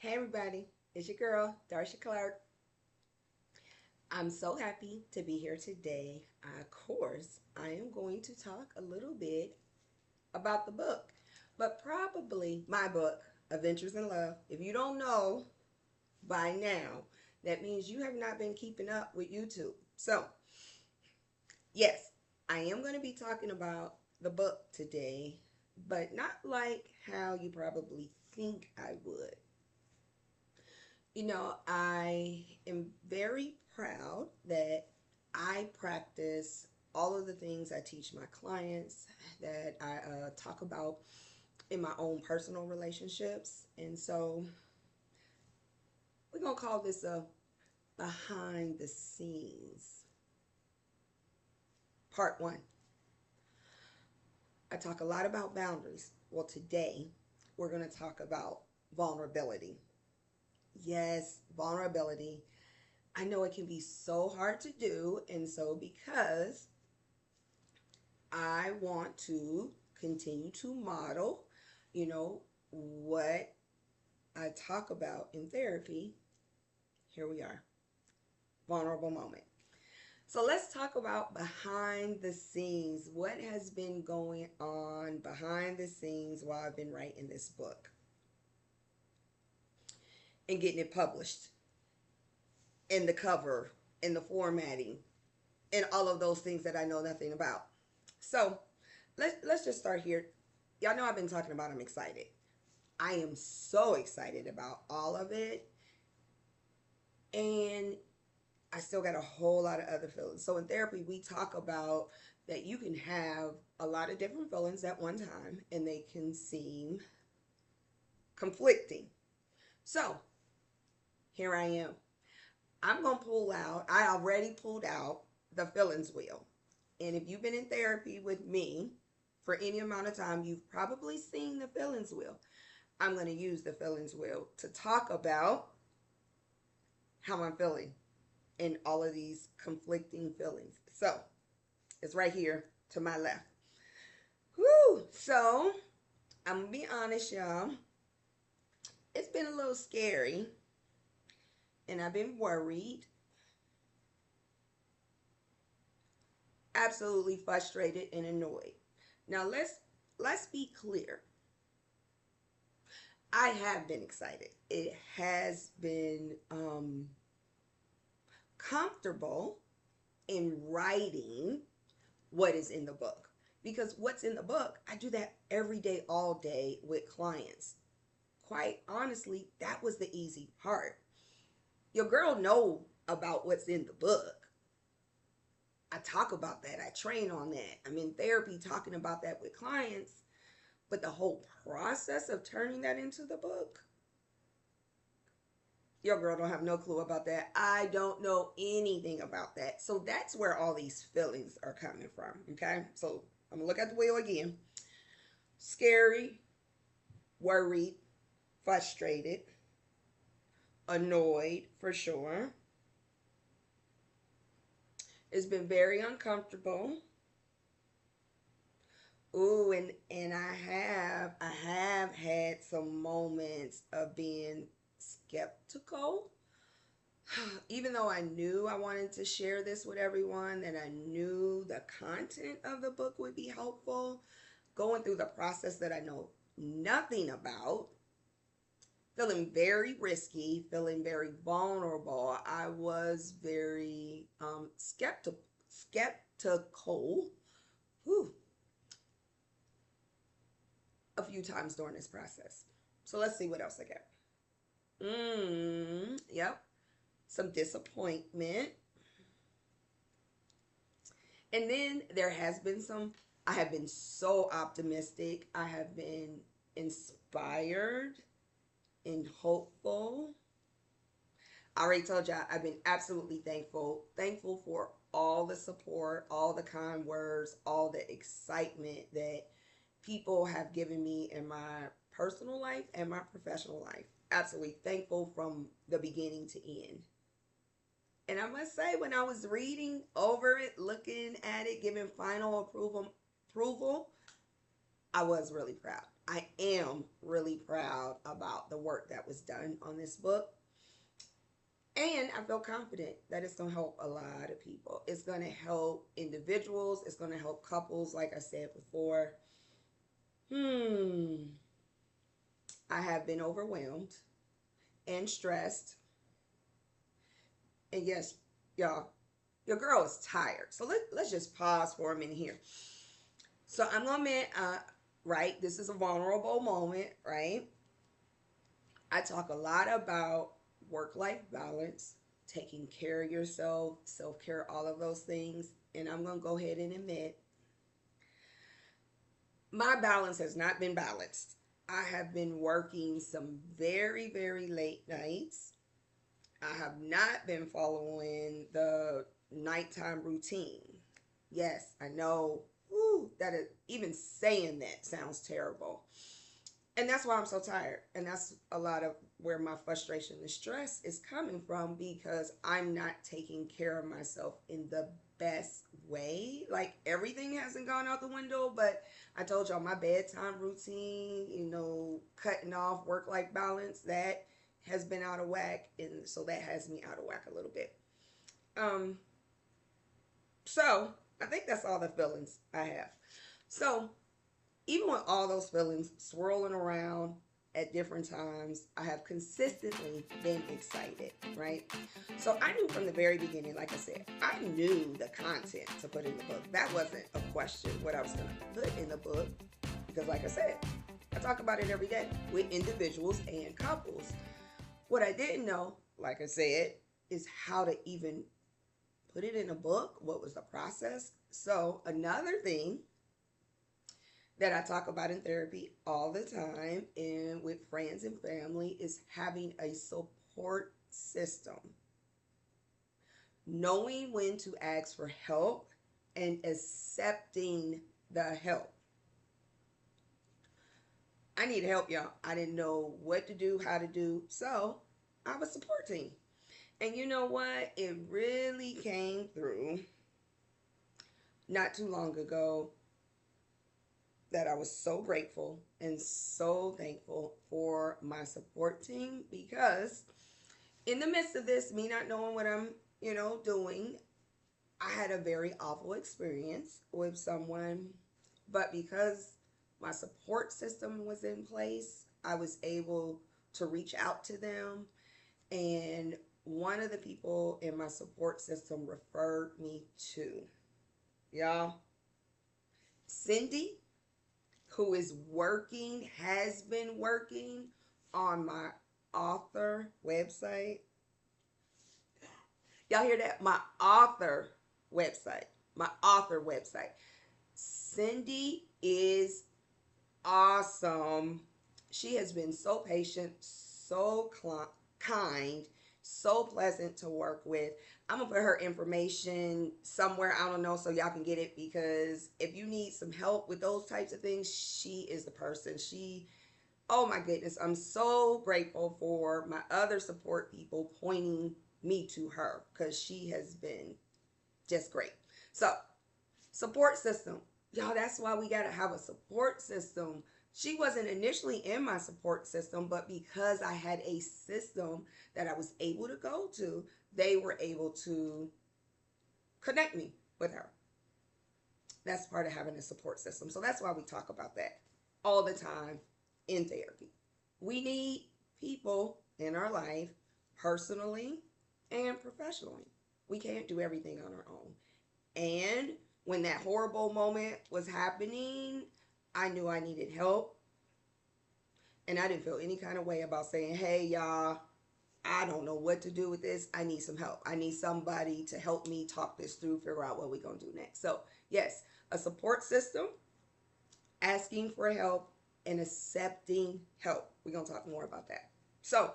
Hey everybody, it's your girl, Darsha Clark. I'm so happy to be here today. Of course, I am going to talk a little bit about the book, but probably my book, Adventures in Love. If you don't know by now, that means you have not been keeping up with YouTube. So, yes, I am going to be talking about the book today, but not like how you probably think I would. I am very proud that I practice all of the things I teach my clients, that I talk about in my own personal relationships. And so we're going to call this a behind the scenes part one. I talk a lot about boundaries. Well, today we're going to talk about vulnerability. Yes, vulnerability. I know it can be so hard to do, and so because I want to continue to model, what I talk about in therapy, here we are. Vulnerable moment. So let's talk about behind the scenes. What has been going on behind the scenes while I've been writing this book and getting it published, in the cover, in the formatting, and all of those things that I know nothing about. So let's just start here. Y'all know I've been talking about I'm excited. I am so excited about all of it. And I still got a whole lot of other feelings. So in therapy, we talk about that you can have a lot of different feelings at one time and they can seem conflicting. So here I am. I'm going to pull out, I already pulled out the feelings wheel. And if you've been in therapy with me for any amount of time, you've probably seen the feelings wheel. I'm going to use the feelings wheel to talk about how I'm feeling and all of these conflicting feelings. So it's right here to my left. Whew. So I'm going to be honest, y'all. It's been a little scary and I've been worried, absolutely frustrated and annoyed. Now let's be clear. I have been excited. It has been comfortable in writing what is in the book. Because what's in the book, I do that every day, all day with clients. Quite honestly, that was the easy part. Your girl know about what's in the book. I talk about that. I train on that. I'm in therapy talking about that with clients. But the whole process of turning that into the book, your girl don't have no clue about that. I don't know anything about that. So that's where all these feelings are coming from. Okay. So I'm going to look at the wheel again. Scary, worried, frustrated, annoyed for sure. It's been very uncomfortable. Ooh, and I have had some moments of being skeptical. Even though I knew I wanted to share this with everyone, and I knew the content of the book would be helpful, going through the process that I know nothing about, feeling very risky, feeling very vulnerable. I was very skeptical. Whew, a few times during this process. So let's see what else I got. Yep. Some disappointment. And then there has been I have been so optimistic. I have been inspired and hopeful. I already told y'all I've been absolutely thankful. Thankful for all the support, all the kind words, all the excitement that people have given me in my personal life and my professional life. Absolutely thankful from the beginning to end. And I must say, when I was reading over it, looking at it, giving final approval, I was really proud. I am really proud about the work that was done on this book. And I feel confident that it's going to help a lot of people. It's going to help individuals. It's going to help couples, like I said before. I have been overwhelmed and stressed. And yes, y'all, your girl is tired. So let's just pause for a minute here. So I'm going to admit, right, this is a vulnerable moment, right? I talk a lot about work-life balance, taking care of yourself, self-care, all of those things. And I'm going to go ahead and admit, my balance has not been balanced. I have been working some very, very late nights. I have not been following the nighttime routine. Yes, I know even saying that sounds terrible. And that's why I'm so tired. And that's a lot of where my frustration and stress is coming from, because I'm not taking care of myself in the best way. Like, everything hasn't gone out the window, but I told y'all my bedtime routine, cutting off work-life balance, that has been out of whack. And so that has me out of whack a little bit. So I think that's all the feelings I have. So even with all those feelings swirling around at different times, I have consistently been excited, right? So I knew from the very beginning, like I said, I knew the content to put in the book. That wasn't a question, what I was going to put in the book, because like I said, I talk about it every day with individuals and couples. What I didn't know, like I said, is how to even put it in a book. What was the process? So another thing that I talk about in therapy all the time and with friends and family is having a support system. Knowing when to ask for help and accepting the help. I need help, y'all. I didn't know what to do, how to do. So I have a support team. And you know what? It really came through not too long ago that I was so grateful and so thankful for my support team, because in the midst of this, me not knowing what I'm, doing, I had a very awful experience with someone, but because my support system was in place, I was able to reach out to them, and one of the people in my support system referred me to, y'all, Cindy, who has been working on my author website. Y'all hear that? My author website. My author website. Cindy is awesome. She has been so patient, so kind, so pleasant to work with. I'm going to put her information somewhere, I don't know, so y'all can get it, because if you need some help with those types of things, she is the person. Oh my goodness, I'm so grateful for my other support people pointing me to her, because she has been just great. So, support system. Y'all, that's why we got to have a support system. She wasn't initially in my support system, but because I had a system that I was able to go to, they were able to connect me with her. That's part of having a support system. So that's why we talk about that all the time in therapy. We need people in our life, personally and professionally. We can't do everything on our own. And when that horrible moment was happening, I knew I needed help. And I didn't feel any kind of way about saying, hey, y'all, I don't know what to do with this. I need some help. I need somebody to help me talk this through, figure out what we're going to do next. So, yes, a support system, asking for help, and accepting help. We're going to talk more about that. So,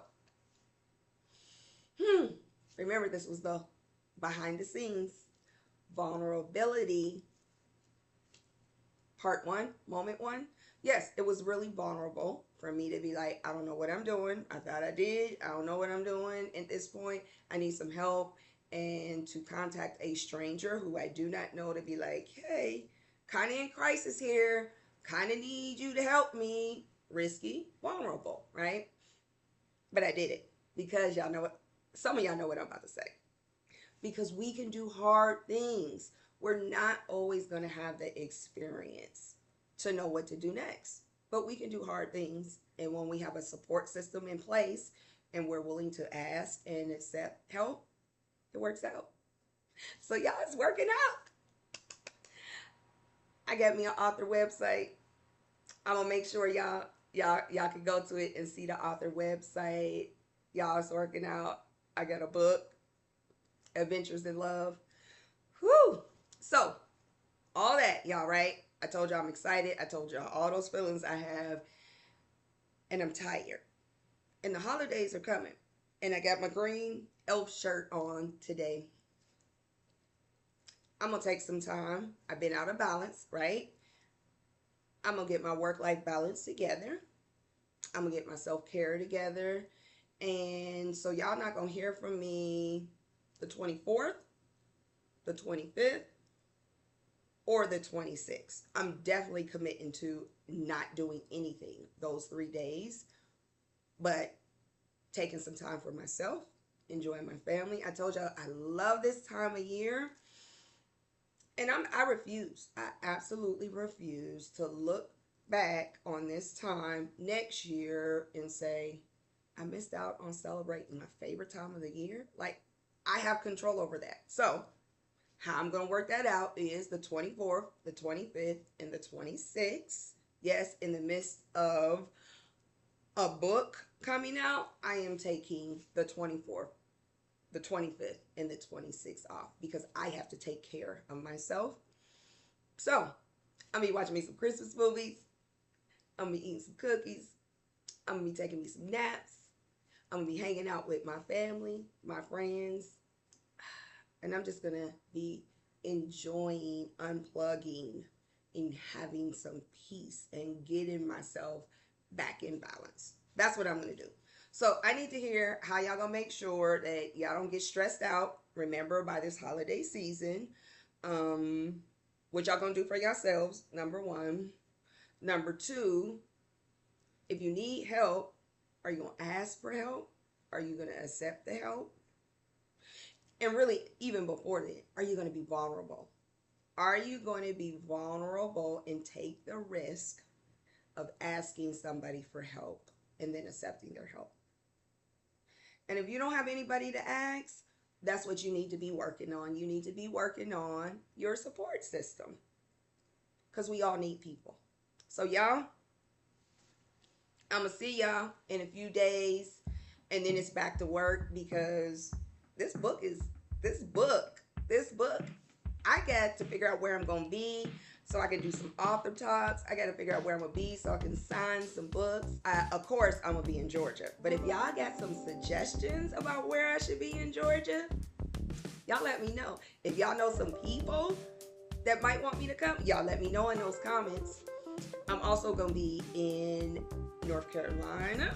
remember, this was the behind the scenes vulnerability part 1, moment 1. Yes, it was really vulnerable for me to be like, I don't know what I'm doing. I thought I did. I don't know what I'm doing at this point. I need some help. And to contact a stranger who I do not know to be like, hey, kind of in crisis here. kind of need you to help me. Risky, vulnerable, right? But I did it because y'all know what, some of y'all know what I'm about to say. Because we can do hard things. We're not always going to have the experience to know what to do next, but we can do hard things. And when we have a support system in place and we're willing to ask and accept help, it works out. So y'all, it's working out. I got me an author website. I'm gonna make sure y'all can go to it and see the author website. Y'all, it's working out. I got a book, Adventures in Love. Whew. So all that, y'all, right? I told y'all I'm excited. I told y'all all those feelings I have, and I'm tired. And the holidays are coming, and I got my green elf shirt on today. I'm gonna take some time. I've been out of balance, right? I'm gonna get my work-life balance together. I'm gonna get my self-care together. And so y'all not gonna hear from me the 24th, the 25th, or the 26th. I'm definitely committing to not doing anything those 3 days, but taking some time for myself, enjoying my family. I told y'all I love this time of year. And I refuse. I absolutely refuse to look back on this time next year and say, I missed out on celebrating my favorite time of the year. Like, I have control over that. So, how I'm going to work that out is the 24th, the 25th, and the 26th. Yes, in the midst of a book coming out, I am taking the 24th, the 25th, and the 26th off because I have to take care of myself. So, I'm going to be watching me some Christmas movies. I'm going to be eating some cookies. I'm going to be taking me some naps. I'm going to be hanging out with my family, my friends. And I'm just going to be enjoying, unplugging, and having some peace and getting myself back in balance. That's what I'm going to do. So I need to hear how y'all gonna make sure that y'all don't get stressed out. Remember, by this holiday season, what y'all gonna do for yourselves, number one. Number two, if you need help, are you gonna ask for help? Are you gonna accept the help? And really, even before that, are you gonna be vulnerable? Are you going to be vulnerable and take the risk of asking somebody for help and then accepting their help? And if you don't have anybody to ask, that's what you need to be working on. You need to be working on your support system because we all need people. So y'all, I'm going to see y'all in a few days, and then it's back to work because this book, I got to figure out where I'm going to be so I can do some author talks. I got to figure out where I'm going to be so I can sign some books. Of course, I'm going to be in Georgia. But if y'all got some suggestions about where I should be in Georgia, y'all let me know. If y'all know some people that might want me to come, y'all let me know in those comments. I'm also going to be in North Carolina.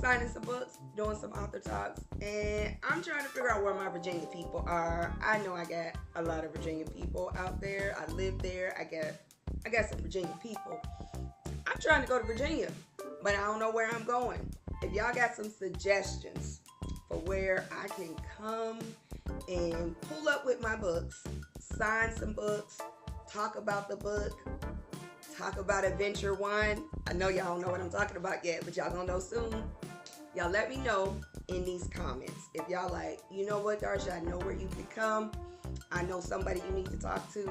Signing some books, doing some author talks, and I'm trying to figure out where my Virginia people are. I know I got a lot of Virginia people out there. I live there. I got some Virginia people. I'm trying to go to Virginia, but I don't know where I'm going. If y'all got some suggestions for where I can come and pull up with my books, sign some books, talk about the book, talk about Adventure 1. I know y'all don't know what I'm talking about yet, but y'all gonna know soon. Y'all let me know in these comments. If y'all like, you know what, Darsha, I know where you can come. I know somebody you need to talk to.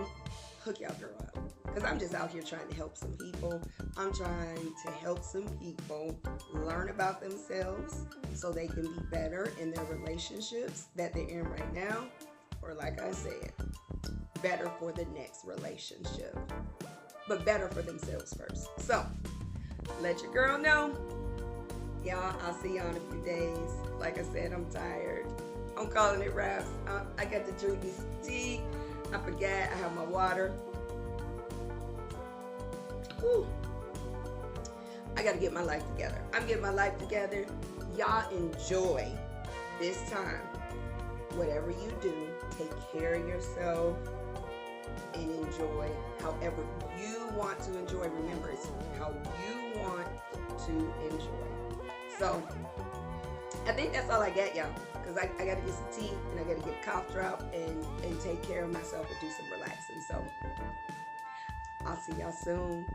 Hook y'all girl up. Because I'm just out here trying to help some people. I'm trying to help some people learn about themselves so they can be better in their relationships that they're in right now. Or like I said, better for the next relationship. But better for themselves first. So, let your girl know. Y'all, I'll see y'all in a few days. Like I said, I'm tired. I'm calling it wraps. I got to drink me some tea. I forgot I have my water. Whew. I got to get my life together. I'm getting my life together. Y'all enjoy this time. Whatever you do, take care of yourself. and enjoy however you want to enjoy. Remember, it's how you want to enjoy. So I think that's all I got, y'all, because I got to get some tea and I got to get a cough drop and take care of myself and do some relaxing. So I'll see y'all soon.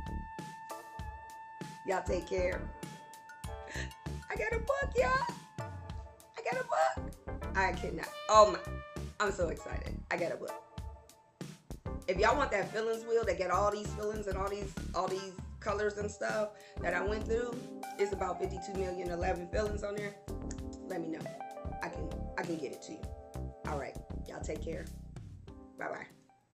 Y'all take care. I got a book, y'all. I got a book. I cannot. Oh my. I'm so excited. I got a book. If y'all want that feelings wheel that get all these feelings and all these colors and stuff that I went through, it's about 52,011 feelings on there. Let me know. I can get it to you. All right. Y'all take care. Bye-bye.